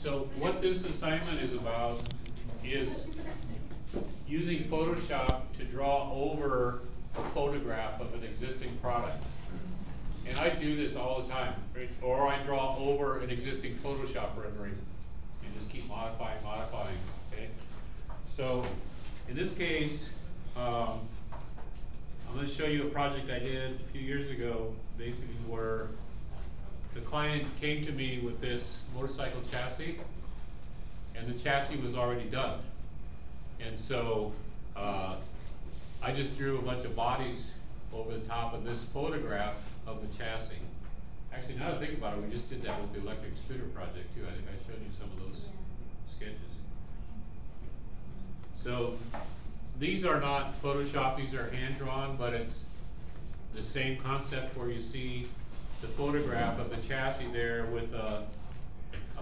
So what this assignment is about is using Photoshop to draw over a photograph of an existing product. And I do this all the time, right? Or I draw over an existing Photoshop rendering and just keep modifying, okay? So in this case, I'm going to show you a project I did a few years ago, basically where the client came to me with this motorcycle chassis, and the chassis was already done. And so I just drew a bunch of bodies over the top of this photograph of the chassis. Actually, now that I think about it, we just did that with the electric scooter project too. I think I showed you some of those sketches. So these are not Photoshop, these are hand drawn, but it's the same concept where you see the photograph of the chassis there with a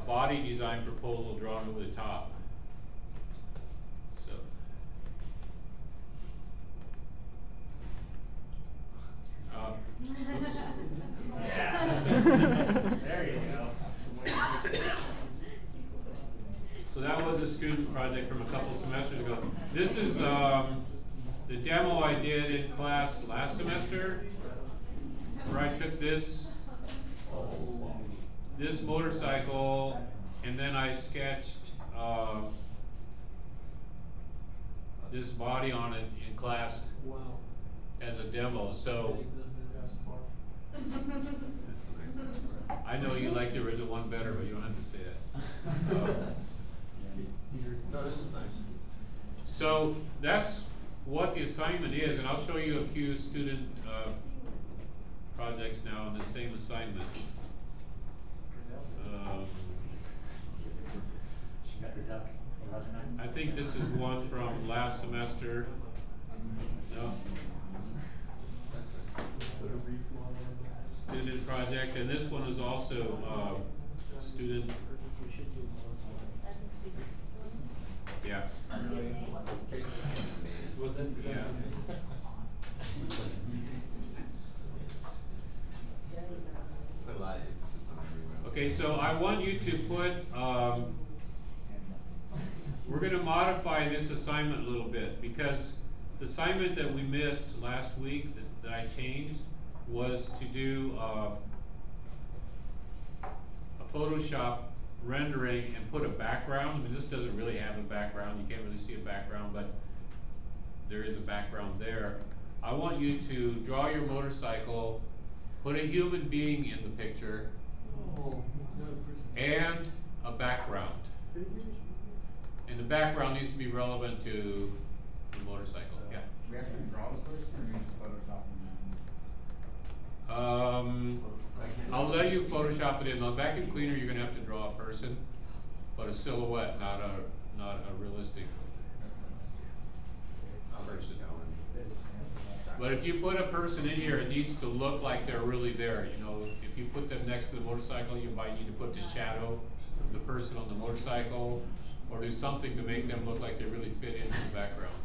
body design proposal drawn over the top. So there you go. So that was a student project from a couple semesters ago. This is the demo I did in class last semester, where I took this motorcycle and then I sketched this body on it in class as a demo. So I know you like the original one better, but you don't have to say that. No, this is nice. So that's what the assignment is, and I'll show you a few student projects now on the same assignment. I think this is one from last semester. No. Student project, and this one is also student. Yeah. Yeah. Okay, so I want you to put, we're going to modify this assignment a little bit, because the assignment that we missed last week that I changed was to do a Photoshop rendering and put a background. I mean, this doesn't really have a background. You can't really see a background, but there is a background there. I want you to draw your motorcycle, put a human being in the picture, and a background. And the background needs to be relevant to the motorcycle. Yeah. We have to draw the person, or we just Photoshop them? I'll let you Photoshop it in. On the vacuum cleaner, you're going to have to draw a person, but a silhouette, not a realistic person. But if you put a person in here, it needs to look like they're really there. You know, if you put them next to the motorcycle, you might need to put the shadow of the person on the motorcycle, or do something to make them look like they really fit into the background.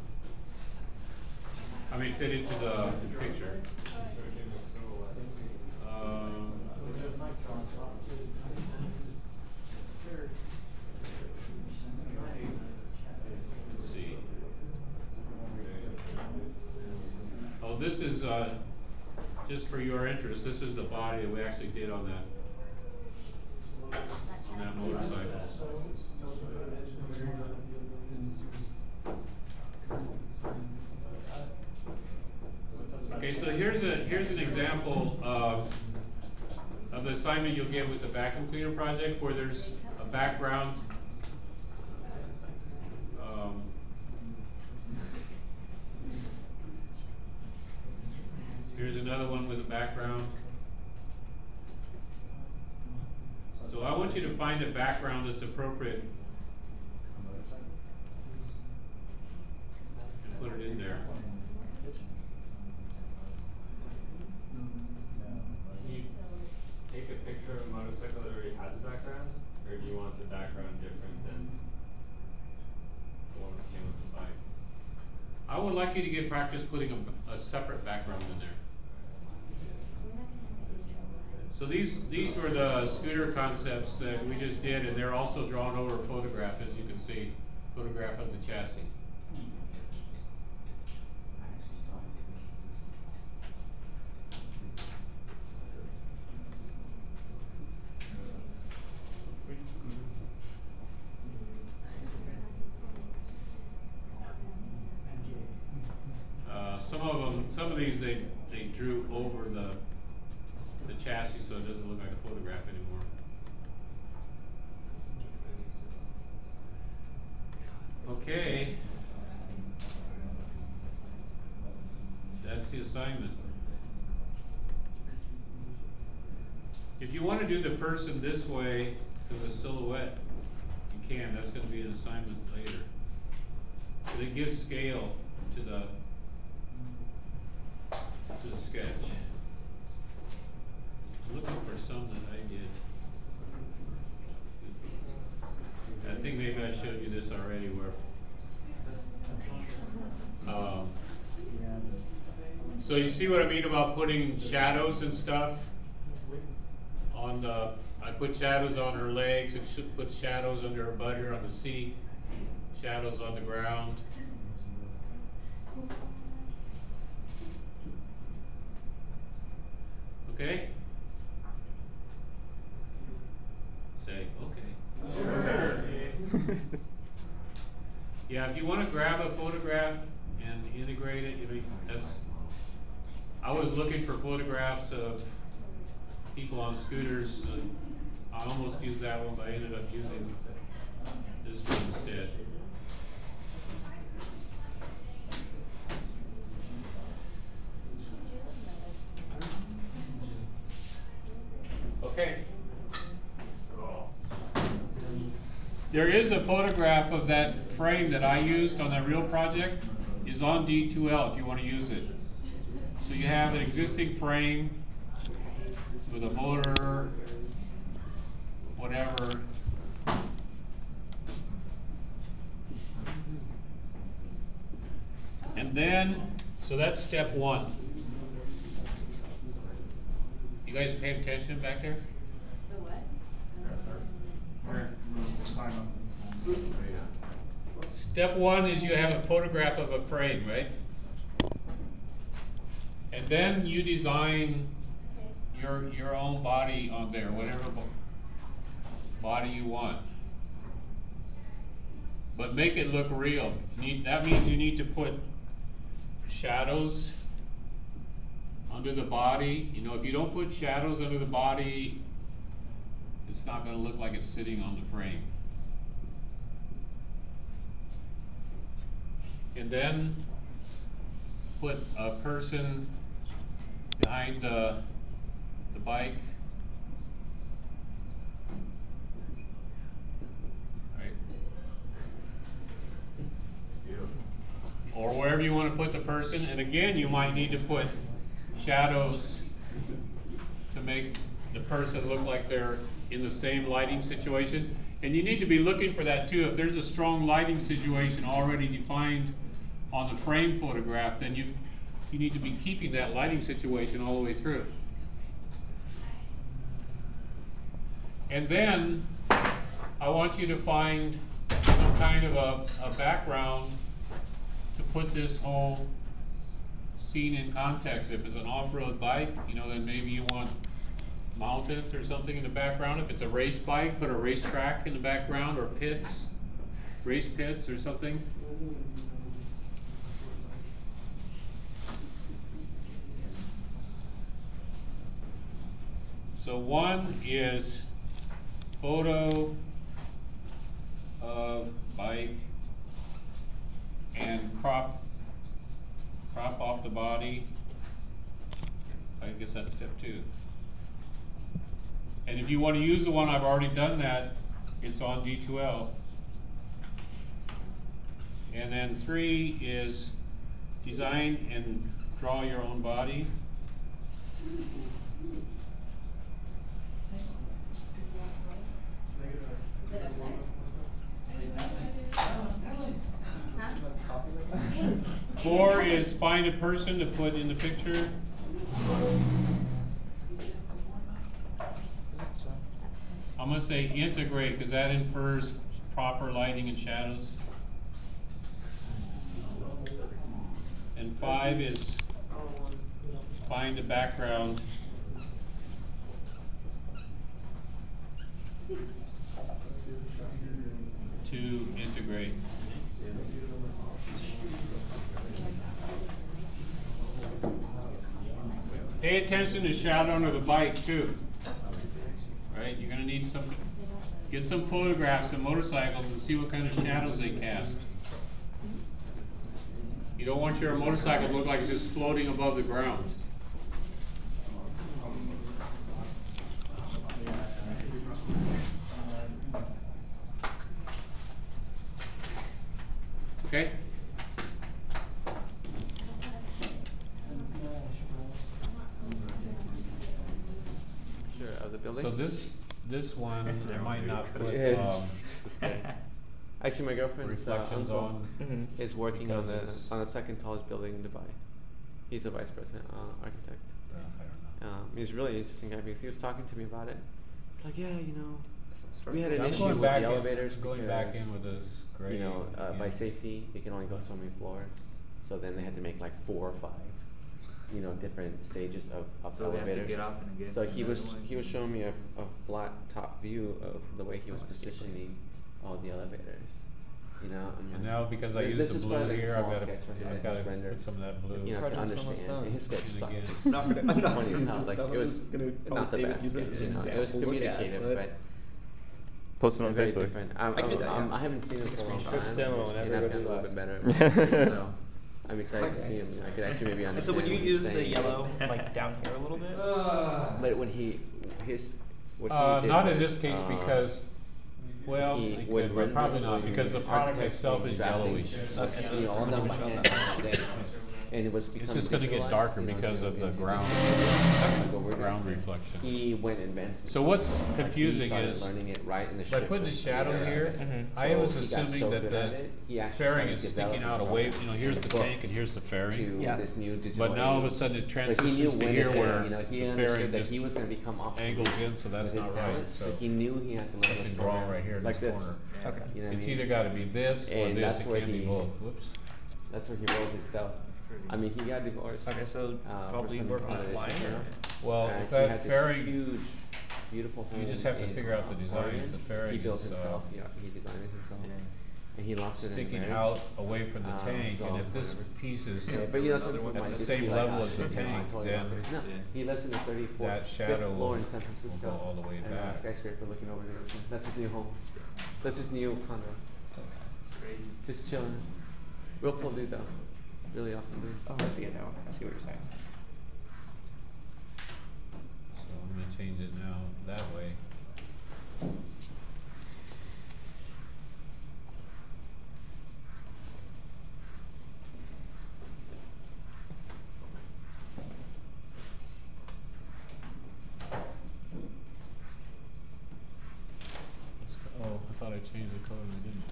I mean, fit into the picture. Let's see. Oh, this is just for your interest. This is the body that we actually did on that motorcycle. Okay, so here's an example of the assignment you'll get with the vacuum cleaner project, where there's a background. Here's another one with a background. So I want you to find a background that's appropriate and put it in there. Can you take a picture of a motorcycle that already has a background, or do you want the background different than the one that came with the bike? I would like you to get practice putting a separate background in there. So these were the scooter concepts that we just did, and they're also drawn over a photograph, as you can see, photograph of the chassis. Some of these they drew over the chassis, so it doesn't look like a photograph anymore. Okay, that's the assignment. If you want to do the person this way as a silhouette, you can. That's going to be an assignment later. But it gives scale to the sketch. I'm looking for some that I did. I think maybe I showed you this already where so you see what I mean about putting shadows and stuff on the, I put shadows on her legs, and should put shadows under her butt here on the seat, shadows on the ground. Okay? Say, okay. Sure. Yeah, if you want to grab a photograph and integrate it, you know, that's, I was looking for photographs of people on scooters. I almost used that one, but I ended up using this one instead. Okay. There is a photograph of that frame that I used on that real project. Is on D2L if you want to use it. So you have an existing frame with a motor, whatever. And then, so that's step one. You guys paying attention back there? The what? Step one is you have a photograph of a frame, right? And then you design your own body on there, whatever body you want. But make it look real. That means you need to put shadows under the body. You know, if you don't put shadows under the body, it's not going to look like it's sitting on the frame. And then put a person behind the bike. Right? Or wherever you want to put the person. And again, you might need to put shadows to make the person look like they're in the same lighting situation. And you need to be looking for that too. If there's a strong lighting situation already defined on the frame photograph, then you need to be keeping that lighting situation all the way through. And then I want you to find some kind of a background to put this whole scene in context. If it's an off-road bike, you know, then maybe you want mountains or something in the background. If it's a race bike, put a racetrack in the background, or pits, race pits or something. So one is photo of bike and crop off the body. I guess that's step two. And if you want to use the one, I've already done that, it's on D2L. And then three is design and draw your own body. Four is find a person to put in the picture. I'm gonna say integrate, because that infers proper lighting and shadows. And 5 is find a background. To integrate. Pay attention to shadow under the bike too. Right? You're gonna need some, get some photographs of motorcycles and see what kind of shadows they cast. You don't want your motorcycle to look like it's just floating above the ground. Okay? Sure, of the building? So this one, I might not put, Yes. Actually, my girlfriend's reflections uncle on. is working on because it's- the second tallest building in Dubai. He's a vice president architect. I don't know. He's a really interesting guy because he was talking to me about it. It's like, yeah, you know, we had an I'm issue going with back the in- elevators going because, back in with this gray, you know, by yeah. safety, they can only go so many floors. So then they had to make like 4 or 5, you know, different stages of So they have to elevators. get up and get so to he another was one. he was showing me a flat top view of the way he was Oh, I see. positioning all the elevators. You know, And now because I This used the is blue probably like a here, I've small got to, sketch right here I've I got just to rendered. put some of that blue. You know, to Project's almost understand. done. And his sketch And sucked. again. It's I'm not funny gonna as hell. use this Like, stuff. it I'm was just gonna not probably the save it, best use it, sketch, you and know. It yeah, was we'll look at, communicative, but Post it on very Facebook. different. I can do that, yeah. I haven't seen him Take a for a long screenshot. time. Demo whenever and you I've go gotten do a little that. bit better. So I'm excited to Okay. see him. I could actually maybe And understand. so would you what he's use the saying. yellow like down here a little bit? But when what he did Not in was, this case because, well, he I would could, but probably not, render because the product architects itself being is drafting, yellowish. Okay, so you know, all done by hand all day. And it was It's becoming just gonna get digitalized, darker you know, because into- of the into ground, like what we're doing. ground reflection. He went and advanced. So what's Like, he confusing started is, learning it right in the by ship putting the shadow era. here, I So was he got assuming so that good the at it, he actually fairing started is sticking developing out from away, you know, here's the books tank and here's the fairing. to Yeah. this new digital But now all of a age. sudden it So he knew transitions to when here it hit, where you know, he the understood fairing that just he was going to become obsolete angles in, so that's with his not right, talent, so he knew he had to I learn can this draw program right here in like this this. corner. Okay. You know what I It's mean? either gotta be this or And this, that's it where can't be he- both, whoops. That's where he wrote his stuff. I mean, he got divorced. Okay, so for probably some work on that other line. issue, you know? Well, And if he had that this fairing, huge, beautiful home. you just have to in figure out the design. Oregon. The fairing He built is, himself. Yeah, he designed it himself. Yeah. And he lost it in sticking marriage. out away from the tank, so and if this whatever. piece is Yeah, but you know, some people at might the just same be like, level "Ah, as the shit, you know, I tank, totally then lost it." No, he lives in the 34th that shadow floor in will San Francisco. go all the way and back. a skyscraper looking over the ocean. That's his new home. That's his new condo. Just chilling. Real cool dude though. Really awesome dude. Oh, I see it now. I see what you're saying. So I'm gonna change it now that way. Oh, I thought I changed the color and I didn't.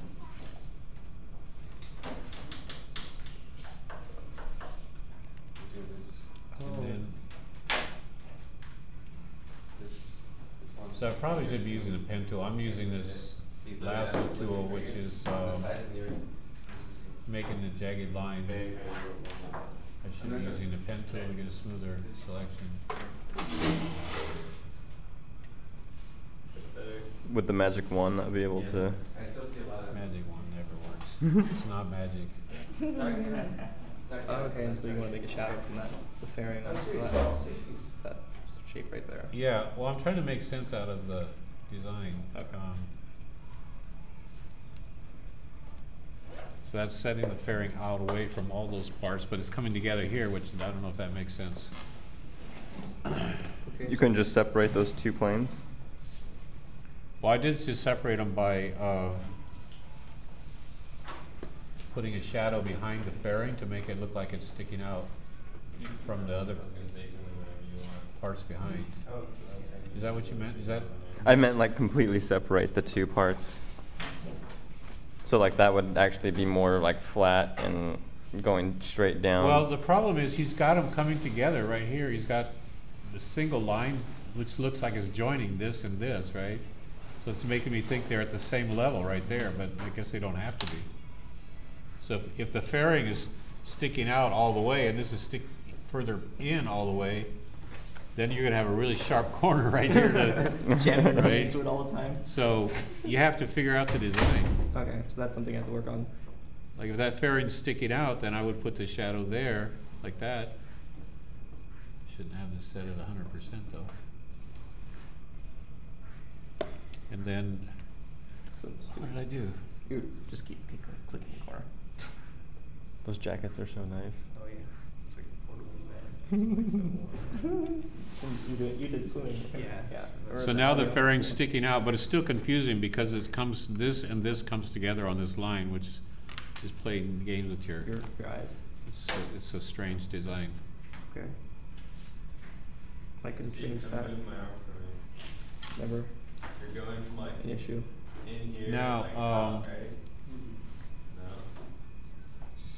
And then, so I probably should be using a pen tool. I'm using this lasso tool, which is making the jagged line. I should be using the pen tool to get a smoother selection. With the magic wand, I'll be able to. Magic wand never works. It's not magic. Oh, okay, and so you want to make a shadow from that, the fairing on that shape right there. Yeah, well, I'm trying to make sense out of the design. Okay. So that's setting the fairing out away from all those parts, but it's coming together here, which I don't know if that makes sense. Okay. You can just separate those two planes. Well, I did just separate them by putting a shadow behind the fairing to make it look like it's sticking out from the other parts behind. Is that what you meant? Is that? I meant like completely separate the two parts. So like that would actually be more like flat and going straight down. Well, the problem is he's got them coming together right here. He's got the single line, which looks like it's joining this and this, right? So it's making me think they're at the same level right there, but I guess they don't have to be. So if the fairing is sticking out all the way and this is further in all the way, then you're gonna have a really sharp corner right here to, Jamming right right? into it all the time. So you have to figure out the design. Okay, so that's something I have to work on. Like if that fairing's sticking out, then I would put the shadow there, like that. Shouldn't have this set at 100% though. And then, So what did I do? you just keep clicking the corner. Those jackets are so nice. Oh yeah, it's like a photo of that. You did swimming. Yeah. Or So now the audio. fairing's sticking out, but it's still confusing because this and this comes together on this line, which is playing games with your eyes. it's a strange design. Okay. I can See, change I'm that. moving my arm from Never You're going from like an issue. in here. Now, like across, right? No.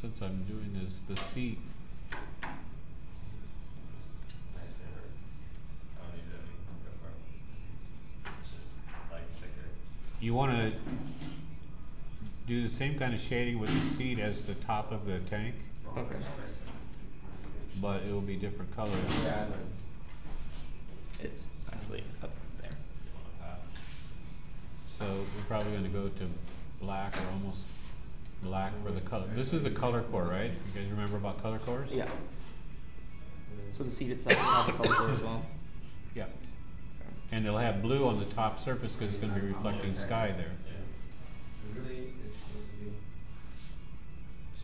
Since I'm doing this, the seat, Nice paper. I don't need it. Go for it. It's like thicker. you want to do the same kind of shading with the seat as the top of the tank, Okay. but it will be different colors. Yeah. It's actually up there. So we're probably going to go to black or almost black for the color. This is the color core, right? You guys remember about color cores? Yeah. So the seat itself will have the color core as well. Yeah. And it'll have blue on the top surface because it's going to be reflecting sky there. Really, it's supposed to be.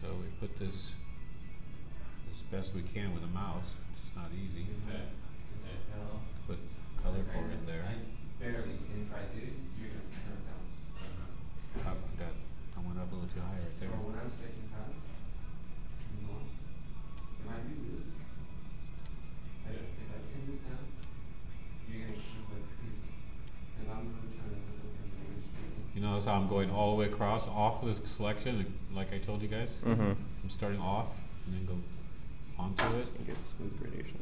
So we put this as best we can with a mouse. It's not easy. Put color core in there. Barely. If I do, you're gonna turn it down. I went up a little too high right there. So when I'm second pass, when I do this, if I pin this down, you're gonna look like crazy. And I'm gonna try to look at the image. You notice how I'm going all the way across off of this selection, like I told you guys? Mm-hmm. I'm starting off and then go onto it. You get smooth gradation.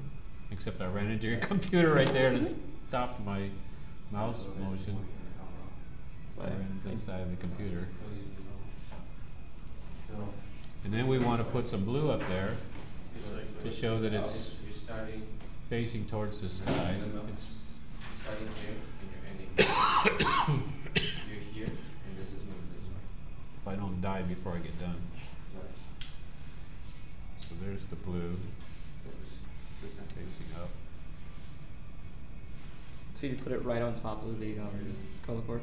Except I ran into your computer right there and it stopped my mouse motion. I ran into the side of the computer. And then we want to put some blue up there to show that it's facing towards the sky. It's Starting here and you're ending here. You're here and this is moving this way. if I don't die before I get done. So there's the blue facing up. So you put it right on top of the color core?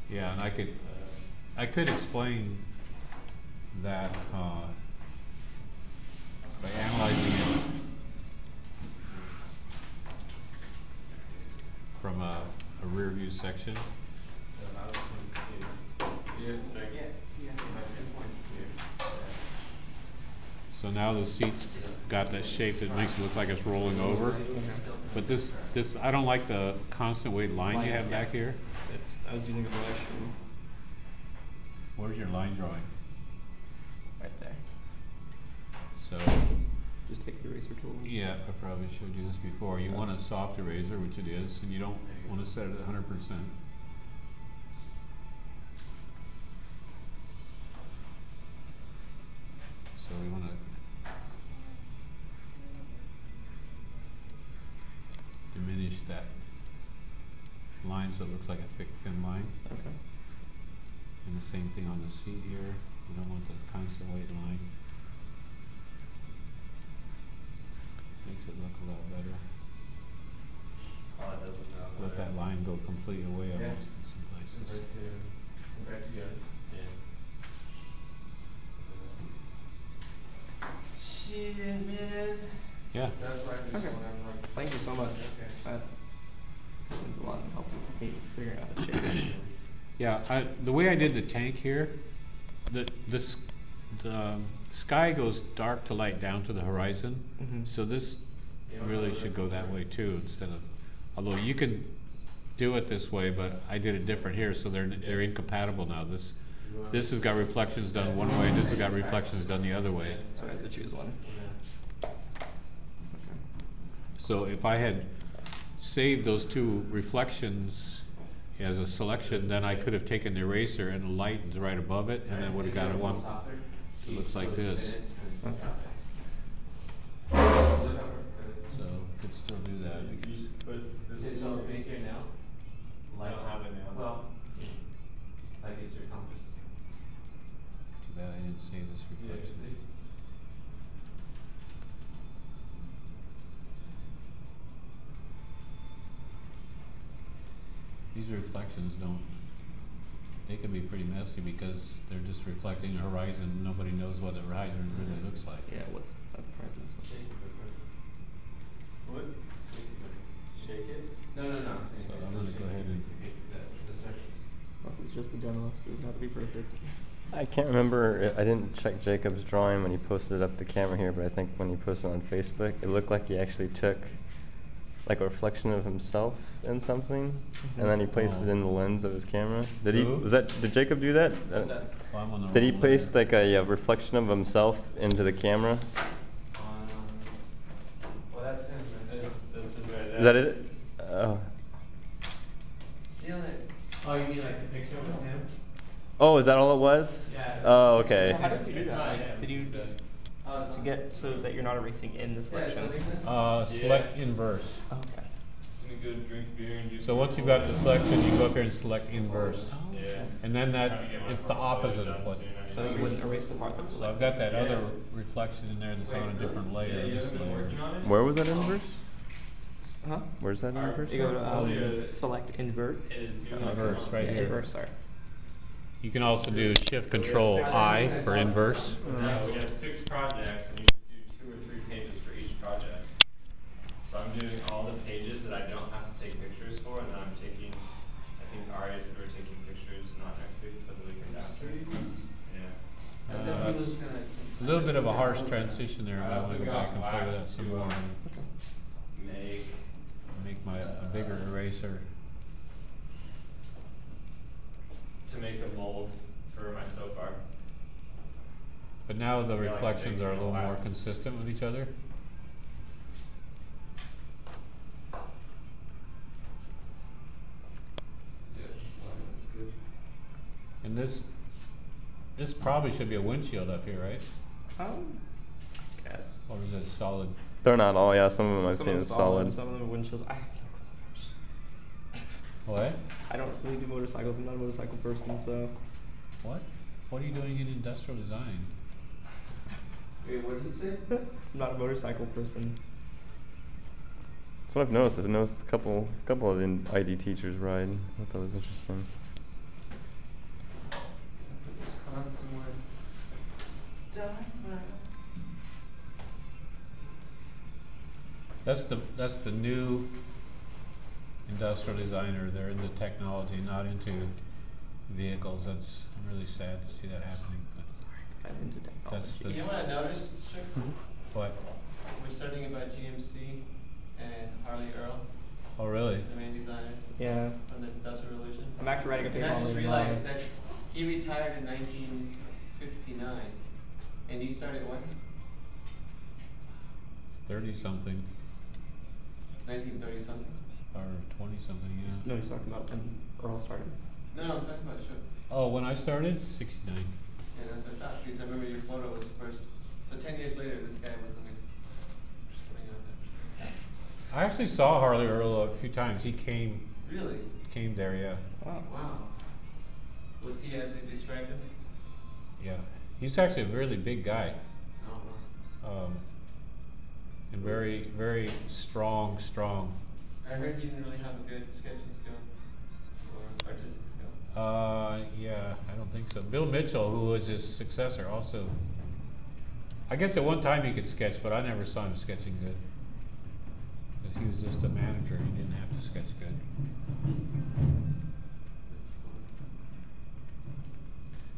Yeah, and I could explain that by analyzing it from a rear view section. So now the seat's got that shape that makes it look like it's rolling over. But this I don't like the constant weight line you have back here. I was using a brush and Where's your line drawing? right there. So, Just take the eraser tool. yeah, I probably showed you this before. You want a soft eraser, which it is, and you don't want to set it at 100%. So we want to diminish that line so it looks like a thick, thin line. Okay. And the same thing on the seat here. You don't want the constant weight line. Makes it look a lot better. Oh, it does look a lot Let better. that line go completely away Yeah. almost in some places. Compared to yours. Yeah. Shit, man. Yeah. That's why I Okay. Thank you so much. Okay. That explains a lot and helps me figuring out the shape. Yeah, the way I did the tank here, the sky goes dark to light down to the horizon. Mhm. So this really should go that way too, instead of, although you can do it this way, but I did it different here, so they're incompatible now. This has got reflections done one way, this has got reflections done the other way. So I have to choose one. Okay. So if I had saved those two reflections as a selection, then I could have taken the eraser and the light is right above it, and then would have got it one that looks like this. So could still do that because So make your nail. I don't have a nail. Well, like it's your compass. too bad I didn't save this reflection. These reflections they can be pretty messy because they're just reflecting a horizon. Nobody knows what the horizon really looks like. Yeah, what's that presence? What? Shake it? No. So I'm gonna go ahead and Unless it's just a demo, so it doesn't have to be perfect. I can't remember, I didn't check Jacob's drawing when he posted it up the camera here, but I think when he posted it on Facebook, it looked like he actually took like a reflection of himself in something, and then he placed it in the lens of his camera. Did Who? did Jacob do that? What's that? Well, I'm on the Did he wrong place layer. like a reflection of himself into the camera? Well, that's him. This is right there. Is that it? Oh. Steal it. Oh, you mean like the picture with him? Oh, is that all it was? Yeah. Oh, okay. How did you do It's that? not Like, him, did you it's just Oh, to get so that you're not erasing in the selection? Select inverse. Oh, okay. I'm gonna go drink beer and do So once you've got the selection, you go up here and select inverse. Yeah. And then Trying that, to get my it's the portfolio opposite done of what. soon. So you wouldn't erase the part that's So selected. I've got that other reflection in there that's on a different layer. Yeah, you this haven't been layer. working on it? Where was that inverse? Huh? Where's that Our inverse? You go to portfolio select invert. It is doing Inverse, right yeah, here. Inverse, sorry. You can also do Shift Control I for inverse. No, we have 6 projects and you should do 2 or 3 pages for each project. So I'm doing all the pages that I don't have to take pictures for, and then I'm taking, I think Arya said we're taking pictures not next week, but the weekend after. Yeah. As if he was gonna. A little bit of a harsh transition there. I I want also to go got back and play with that wax some to, more. Make A bigger eraser. to make a mold for my soap bar. But now the Yeah, like a reflections big are a little more wax. consistent with each other. Yeah, that's good. And this probably should be a windshield up here, right? Yes. Or is it solid? They're not all, yeah, some of them I've Some seen of as them solid. Some of them are windshields. I have no clue. What? I don't really do motorcycles. I'm not a motorcycle person, so. What? What are you doing in industrial design? Wait, what did he say? I'm not a motorcycle person. That's what I've noticed. I've noticed a couple of the ID teachers ride. I thought that was interesting. Put this con somewhere. That's the new industrial designer. They're into technology, not into vehicles. I'm really sad to see that happening. But I'm into That's technology. the- You know what I noticed, Chip? what? We're studying about GMC and Harley Earl, Oh, really? the main designer Yeah. from the Industrial Revolution. I'm actually writing a And paper I on just it realized tomorrow. that he retired in 1959, and you started when? 30-something 1930 something. or 20-something, yeah. No, he's talking about when Earl started. No, I'm talking about Chip. Oh, when I started? 69. Yeah, that's what I thought, because I remember your photo was first. So 10 years later, this guy was the next. Just putting out there. I actually saw Harley Earl a few times. He came Really? there, yeah. Wow. Wow. Was he as they described him? Yeah. He's actually a really big guy. Oh, wow. And very, very strong. I heard he didn't really have a good sketching skill or artistic skill. Yeah, I don't think so. Bill Mitchell, who was his successor, also. I guess at one time he could sketch, but I never saw him sketching good. Because he was just a manager, he didn't have to sketch good.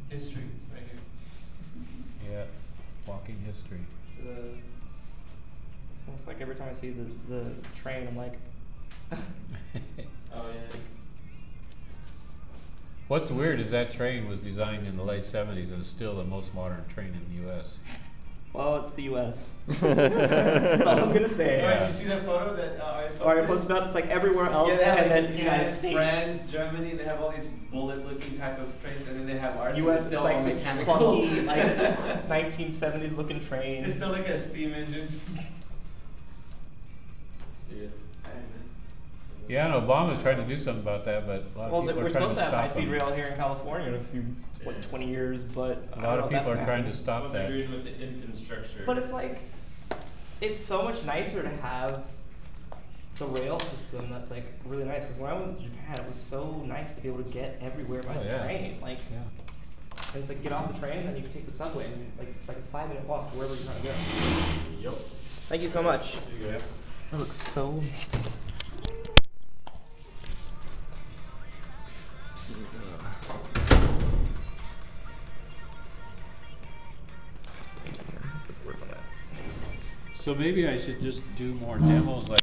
History, right here. Yeah, walking history. It's like every time I see the train, I'm like, Oh yeah. What's weird is that train was designed in the late 70s and is still the most modern train in the U.S. Well, it's the U.S. That's all I'm gonna say. Oh, did you see that photo that I posted? Or I posted up, it's like everywhere else, Yeah, they have and like then Japan, United States. France, Germany, they have all these bullet-looking type of trains, and then they have ours. and U.S. it's still it's all like this mechanical. clunky, like 1970s looking train. It's still like a steam engine. See it. Yeah, and Obama tried to do something about that, but a lot Well, of people we're are trying supposed to to have stop high-speed him. rail here in California in a few, Yeah. 20 years, but A I lot don't of know if people that's are gonna trying to happen. stop What they're that. doing with the infrastructure. But it's like, it's so much nicer to have the rail system that's like really nice. Because when I went to Japan, it was so nice to be able to get everywhere by Oh, the yeah. train. Like, Yeah. and it's like get off the train and then you can take the subway and like it's like a 5-minute walk to wherever you're trying to go. Yep. Thank you so much. There you go. That looks so amazing. So maybe I should just do more demos like